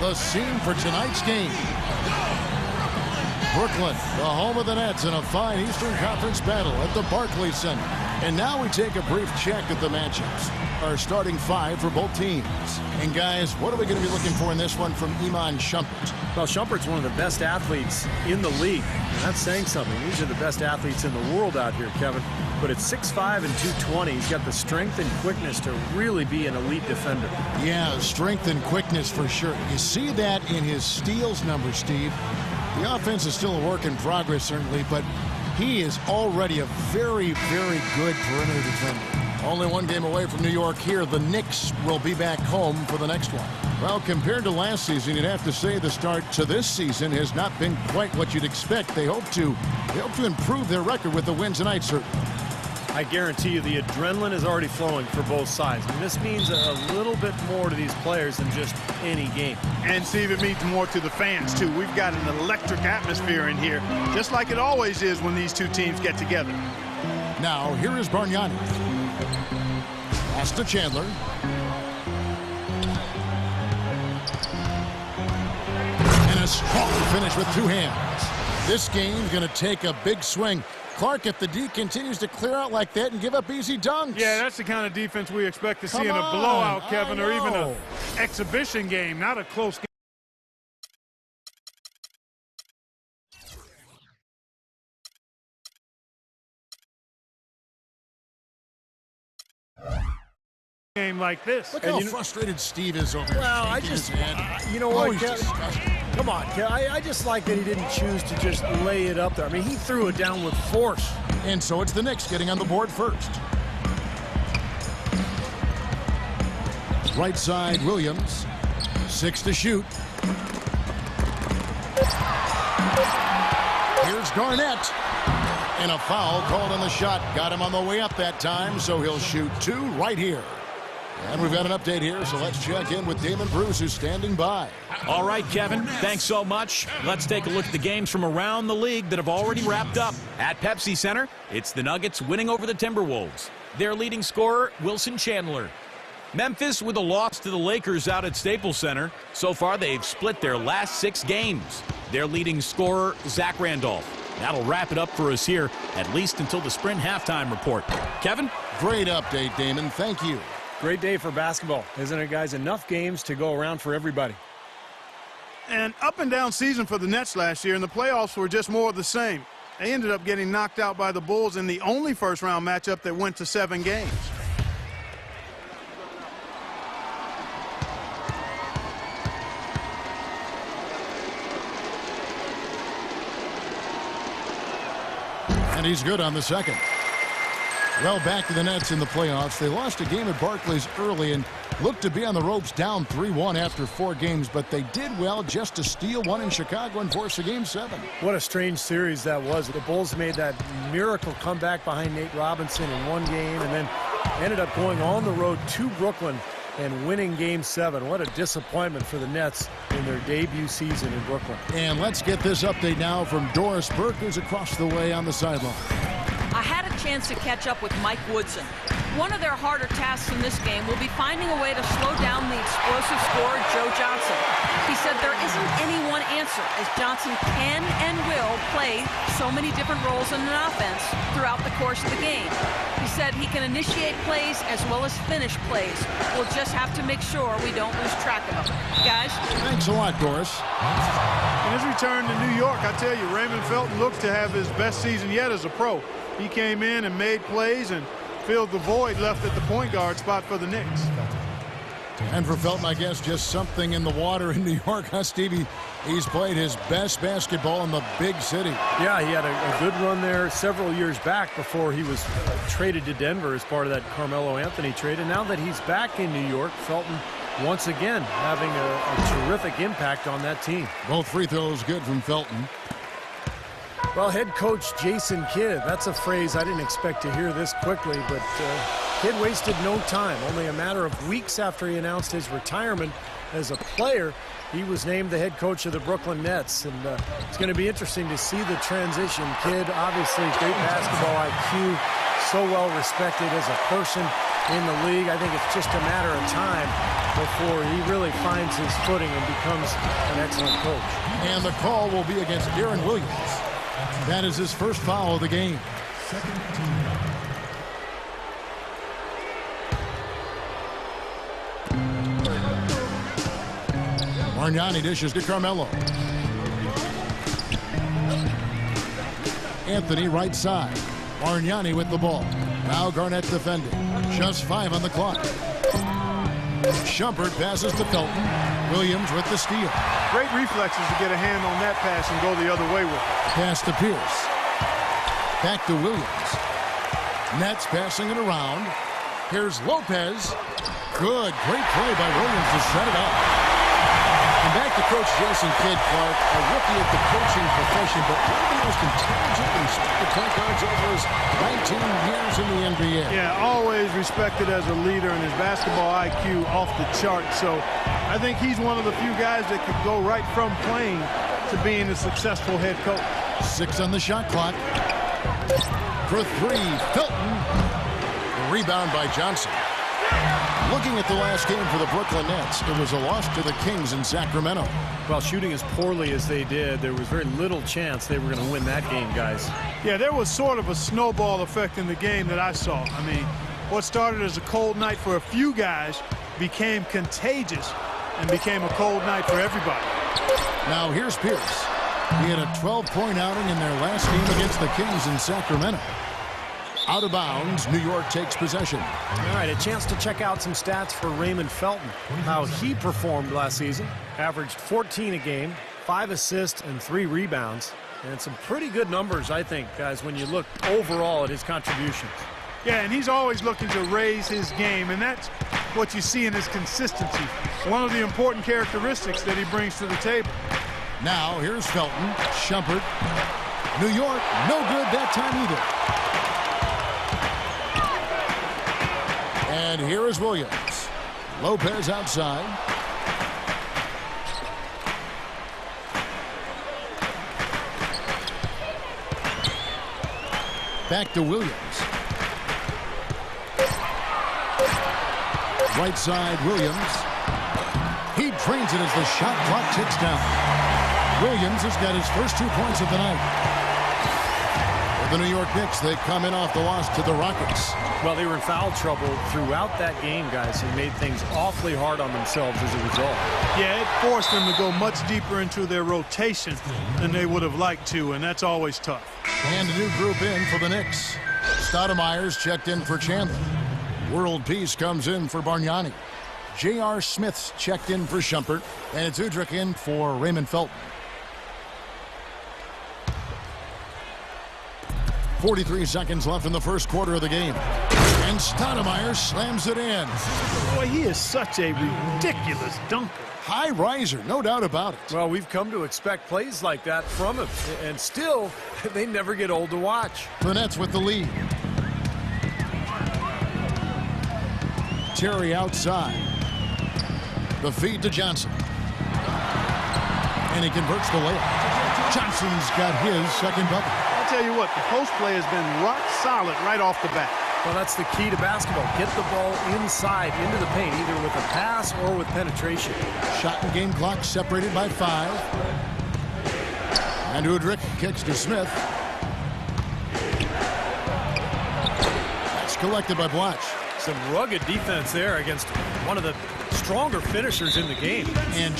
the scene for tonight's game. Brooklyn, the home of the Nets, in a fine Eastern Conference battle at the Barclays Center. And now we take a brief check at the matchups. Our starting five for both teams. And guys, what are we going to be looking for in this one from Iman Shumpert? Well, Shumpert's one of the best athletes in the league. And that's saying something. These are the best athletes in the world out here, Kevin. But at 6'5" and 220, he's got the strength and quickness to really be an elite defender. Yeah, strength and quickness for sure. You see that in his steals number, Steve. The offense is still a work in progress, certainly, but he is already a very, very good perimeter defender. Only one game away from New York here. The Knicks will be back home for the next one. Well, compared to last season, you'd have to say the start to this season has not been quite what you'd expect. They hope to improve their record with the win tonight, certainly. I guarantee you the adrenaline is already flowing for both sides. And this means a little bit more to these players than just any game. And, Steve, it means more to the fans, too. We've got an electric atmosphere in here, just like it always is when these two teams get together. Now, here is Bargnani. Pass to Chandler. And a strong finish with two hands. This game's going to take a big swing. Clark, if the D continues to clear out like that and give up easy dunks. Yeah, that's the kind of defense we expect to see in a blowout, Kevin, or even an exhibition game, not a close game like this. Look how frustrated Steve is over here. Well, you know what, come on, I just like that he didn't choose to just lay it up there. I mean, he threw it down with force. And so it's the Knicks getting on the board first. Right side, Williams. 6 to shoot. Here's Garnett. And a foul called on the shot. Got him on the way up that time, so he'll shoot 2 right here. And we've got an update here, so let's check in with Damon Bruce, who's standing by. All right, Kevin, thanks so much. Let's take a look at the games from around the league that have already wrapped up. At Pepsi Center, it's the Nuggets winning over the Timberwolves. Their leading scorer, Wilson Chandler. Memphis with a loss to the Lakers out at Staples Center. So far, they've split their last 6 games. Their leading scorer, Zach Randolph. That'll wrap it up for us here, at least until the Sprint halftime report. Kevin? Great update, Damon. Thank you. Great day for basketball, isn't it, guys? Enough games to go around for everybody. An up-and-down season for the Nets last year, and the playoffs were just more of the same. They ended up getting knocked out by the Bulls in the only first-round matchup that went to 7 games. And he's good on the second. Well, back to the Nets in the playoffs. They lost a game at Barclays early and looked to be on the ropes down 3-1 after 4 games, but they did well just to steal one in Chicago and force a Game 7. What a strange series that was. The Bulls made that miracle comeback behind Nate Robinson in 1 game and then ended up going on the road to Brooklyn and winning Game 7. What a disappointment for the Nets in their debut season in Brooklyn. And let's get this update now from Doris Burke, who's across the way on the sideline. I had a chance to catch up with Mike Woodson. One of their harder tasks in this game will be finding a way to slow down the explosive scorer, Joe Johnson. He said there isn't any one answer, as Johnson can and will play so many different roles in an offense throughout the course of the game. He said he can initiate plays as well as finish plays. We'll just have to make sure we don't lose track of them. Guys? Thanks a lot, Doris. In his return to New York, I tell you, Raymond Felton looks to have his best season yet as a pro. He came in and made plays and filled the void left at the point guard spot for the Knicks. And for Felton, I guess just something in the water in New York, huh, Stevie? He's played his best basketball in the big city. Yeah, he had a good run there several years back before he was traded to Denver as part of that Carmelo Anthony trade. And now that he's back in New York, Felton once again having a terrific impact on that team. Both free throws good from Felton. Well, head coach Jason Kidd, that's a phrase I didn't expect to hear this quickly, but Kidd wasted no time. Only a matter of weeks after he announced his retirement as a player, he was named the head coach of the Brooklyn Nets. And it's going to be interesting to see the transition. Kidd, obviously, great basketball IQ, so well respected as a person in the league. I think it's just a matter of time before he really finds his footing and becomes an excellent coach. And the call will be against Darren Williams. That is his first foul of the game. Bargnani dishes to Carmelo. Anthony right side. Bargnani with the ball. Now Garnett defending. Just 5 on the clock. Shumpert passes to Felton. Williams with the steal. Great reflexes to get a hand on that pass and go the other way with it. Pass to Pierce. Back to Williams. Nets passing it around. Here's Lopez. Good. Great play by Williams to set it up. And back to Coach Jason Kidd, Clark, a rookie at the coaching profession, but one of the most intelligent and skilled point guards over his 19 years in the NBA. Yeah, always respected as a leader, and his basketball IQ off the chart. So I think he's one of the few guys that could go right from playing to being a successful head coach. 6 on the shot clock. For 3, Felton. The rebound by Johnson. Looking at the last game for the Brooklyn Nets, it was a loss to the Kings in Sacramento. Well, shooting as poorly as they did, there was very little chance they were going to win that game, guys. Yeah, there was sort of a snowball effect in the game that I saw. I mean, what started as a cold night for a few guys became contagious and became a cold night for everybody. Now here's Pierce. He had a 12-point outing in their last game against the Kings in Sacramento. Out of bounds, New York takes possession. All right, a chance to check out some stats for Raymond Felton. How he performed last season. Averaged 14 a game, 5 assists, and 3 rebounds. And some pretty good numbers, I think, guys, when you look overall at his contributions. Yeah, and he's always looking to raise his game, and that's what you see in his consistency. One of the important characteristics that he brings to the table. Now, here's Felton. Shumpert. New York, no good that time either. And here is Williams. Lopez outside. Back to Williams. Right side, Williams. He drains it as the shot clock ticks down. Williams has got his first 2 points of the night. For the New York Knicks, they come in off the loss to the Rockets. Well, they were in foul trouble throughout that game, guys, and made things awfully hard on themselves as a result. Yeah, it forced them to go much deeper into their rotation than they would have liked to, and that's always tough. And a new group in for the Knicks. Stoudemire's checked in for Chandler. World Peace comes in for Bargnani. J.R. Smith's checked in for Shumpert. And it's Udrich in for Raymond Felton. 43 seconds left in the first quarter of the game. And Stoudemire slams it in. Boy, he is such a ridiculous dunker. High riser, no doubt about it. Well, we've come to expect plays like that from him. And still, they never get old to watch. The Nets with the lead. Terry outside. The feed to Johnson. And he converts the layup. Johnson's got his second bucket. I'll tell you what, the post play has been rock solid right off the bat. Well, that's the key to basketball. Get the ball inside, into the paint, either with a pass or with penetration. Shot and game clock separated by 5. And Udrich kicks to Smith. That's collected by Blatch. Some rugged defense there against one of the stronger finishers in the game. And